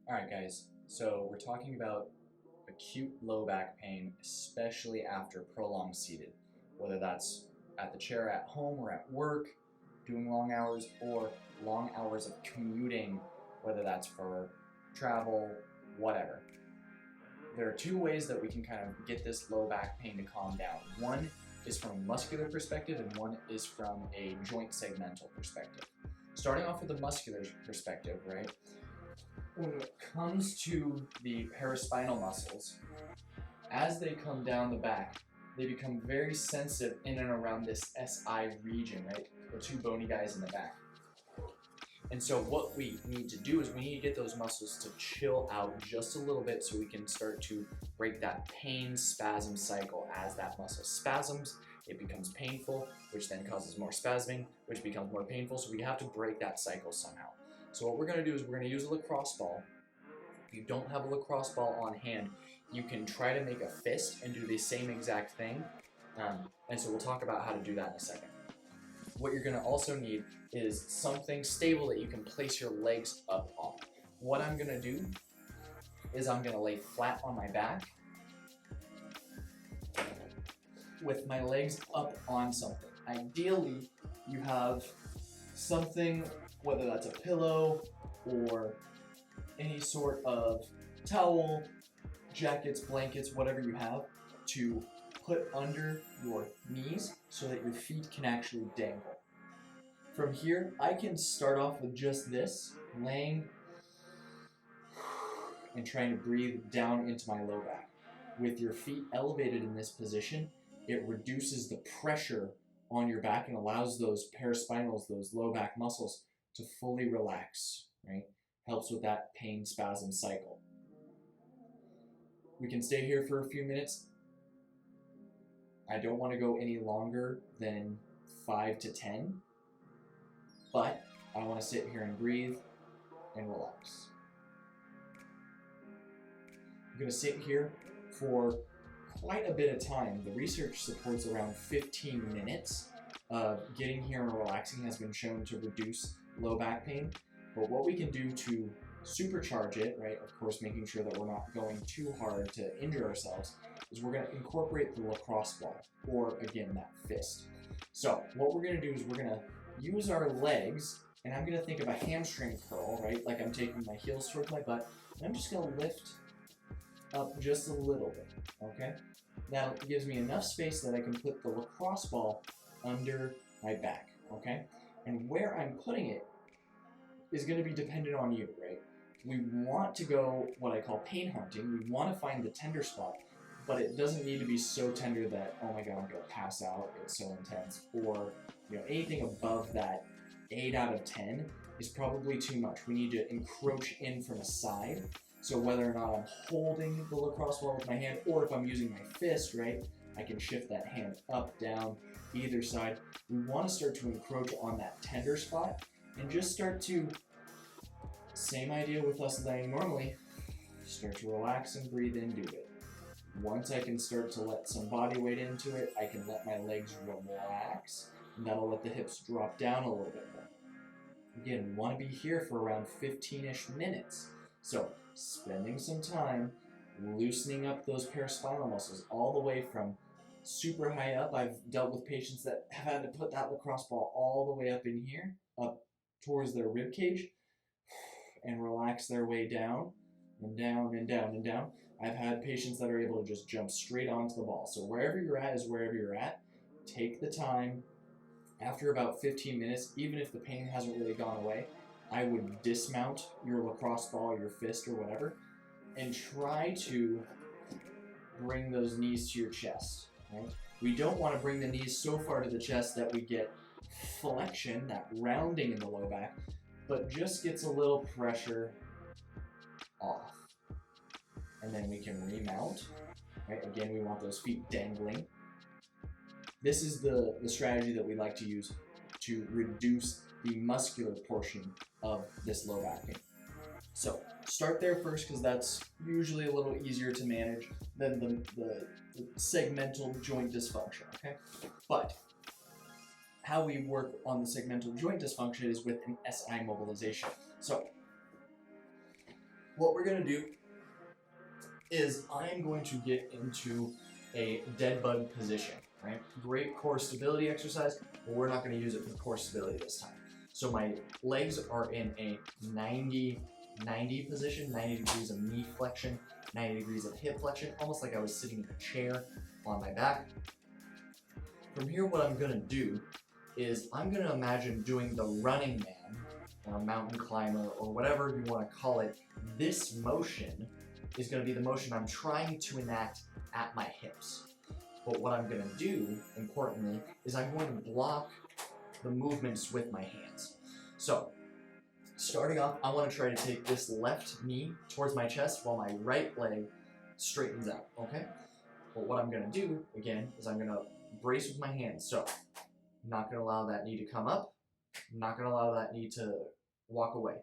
Alright guys, so we're talking about acute low back pain, especially after prolonged seated, whether that's at the chair at home or at work, doing long hours, or long hours of commuting, whether that's for travel, whatever. There are two ways that we can kind of get this low back pain to calm down. One is from a muscular perspective and one is from a joint segmental perspective. Starting off with the muscular perspective, right? When it comes to the paraspinal muscles, as they come down the back, they become very sensitive in and around this SI region, right? The two bony guys in the back. And so what we need to do is we need to get those muscles to chill out just a little bit so we can start to break that pain spasm cycle. As that muscle spasms, it becomes painful, which then causes more spasming, which becomes more painful. So we have to break that cycle somehow. So what we're going to do is we're going to use a lacrosse ball. If you don't have a lacrosse ball on hand, you can try to make a fist and do the same exact thing. And so we'll talk about how to do that in a second. What you're going to also need is something stable that you can place your legs up on. What I'm going to do is I'm going to lay flat on my back with my legs up on something. Ideally, you have something, whether that's a pillow or any sort of towel, jackets, blankets, whatever you have, to put under your knees so that your feet can actually dangle. From here, I can start off with just this, laying and trying to breathe down into my low back. With your feet elevated in this position, it reduces the pressure on your back and allows those paraspinals, those low back muscles, to fully relax, right? Helps with that pain spasm cycle. We can stay here for a few minutes. I don't want to go any longer than 5 to 10, but I want to sit here and breathe and relax. I'm going to sit here for quite a bit of time. The research supports around 15 minutes of getting here and relaxing has been shown to reduce low back pain. But what we can do to supercharge it, right, of course making sure that we're not going too hard to injure ourselves, is we're going to incorporate the lacrosse ball, or again, that fist. So what we're going to do is we're going to use our legs, and I'm going to think of a hamstring curl, right, like I'm taking my heels towards my butt, and I'm just going to lift up just a little bit, okay? That gives me enough space that I can put the lacrosse ball under my back, okay? And where I'm putting it is going to be dependent on you, right? We want to go what I call pain hunting. We want to find the tender spot, but it doesn't need to be so tender that, oh my God, I'm going to pass out, it's so intense. Or, anything above that 8 out of 10 is probably too much. We need to encroach in from a side. So whether or not I'm holding the lacrosse ball with my hand, or if I'm using my fist, right, I can shift that hand up, down, either side. We want to start to encroach on that tender spot and just start to, same idea with us laying normally, start to relax and breathe into it. Once I can start to let some body weight into it, I can let my legs relax, and that'll let the hips drop down a little bit more. Again, we want to be here for around 15-ish minutes. So, spending some time loosening up those paraspinal muscles all the way from super high up. I've dealt with patients that have had to put that lacrosse ball all the way up in here, up towards their rib cage, and relax their way down and down and down and down. I've had patients that are able to just jump straight onto the ball. So wherever you're at is wherever you're at. Take the time. After about 15 minutes, even if the pain hasn't really gone away, I would dismount your lacrosse ball, your fist, or whatever, and try to bring those knees to your chest. Right? We don't want to bring the knees so far to the chest that we get flexion, that rounding in the low back, but just gets a little pressure off. And then we can remount. Right? Again, we want those feet dangling. This is the strategy that we like to use to reduce the muscular portion of this low back pain. So start there first, because that's usually a little easier to manage than the segmental joint dysfunction, okay? But how we work on the segmental joint dysfunction is with an SI mobilization. So what we're gonna do is I'm going to get into a dead bug position, right? Great core stability exercise, but we're not gonna use it for core stability this time. So my legs are in a 90 position, 90 degrees of knee flexion, 90 degrees of hip flexion, almost like I was sitting in a chair on my back. From here, what I'm gonna do is I'm gonna imagine doing the running man or mountain climber or whatever you wanna call it. This motion is gonna be the motion I'm trying to enact at my hips. But what I'm gonna do, importantly, is I'm going to block the movements with my hands. So, starting off, I wanna try to take this left knee towards my chest while my right leg straightens out, okay? But what I'm gonna do, again, is I'm gonna brace with my hands. So, I'm not gonna allow that knee to come up. I'm not gonna allow that knee to walk away.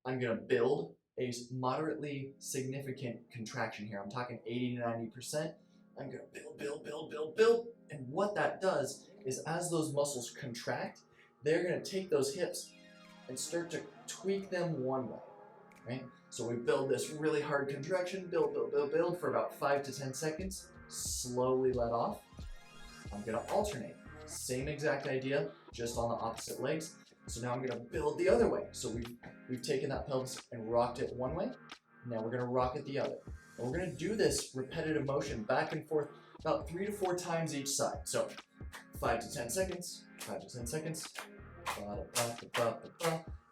I'm gonna build a moderately significant contraction here. I'm talking 80 to 90%. I'm gonna build. And what that does is as those muscles contract, they're gonna take those hips and start to tweak them one way, right? So we build this really hard contraction, build for about 5 to 10 seconds, slowly let off. I'm gonna alternate. Same exact idea, just on the opposite legs. So now I'm gonna build the other way. So we've taken that pelvis and rocked it one way. Now we're gonna rock it the other. And we're gonna do this repetitive motion back and forth about 3 to 4 times each side. So 5 to 10 seconds, 5 to 10 seconds.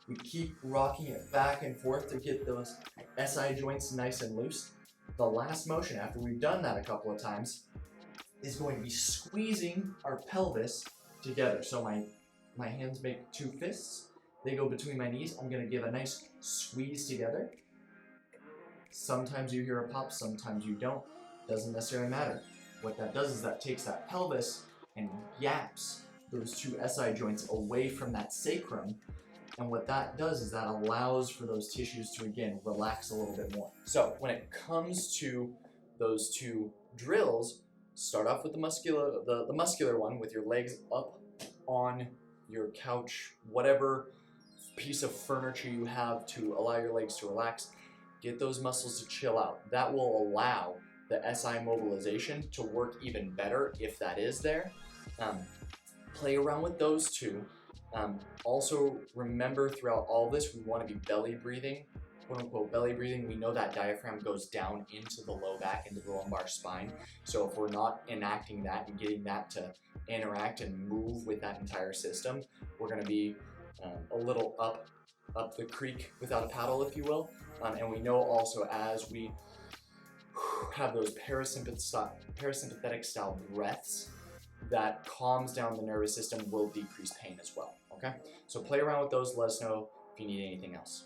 We keep rocking it back and forth to get those SI joints nice and loose. The last motion, after we've done that a couple of times, is going to be squeezing our pelvis together. So my hands make 2 fists. They go between my knees. I'm going to give a nice squeeze together. Sometimes you hear a pop, sometimes you don't. Doesn't necessarily matter. What that does is that takes that pelvis and gaps those 2 SI joints away from that sacrum. And what that does is that allows for those tissues to, again, relax a little bit more. So when it comes to those 2 drills, start off with the muscular one with your legs up on your couch, whatever piece of furniture you have to allow your legs to relax. Get those muscles to chill out. That will allow the SI mobilization to work even better if that is there. Play around with those 2. Also remember throughout all this, we want to be belly breathing, quote unquote belly breathing. We know that diaphragm goes down into the low back, into the lumbar spine. So if we're not enacting that and getting that to interact and move with that entire system, we're going to be a little up the creek without a paddle, if you will. And we know also as we have those parasympathetic style breaths, that calms down the nervous system will decrease pain as well, okay? So play around with those, let us know if you need anything else.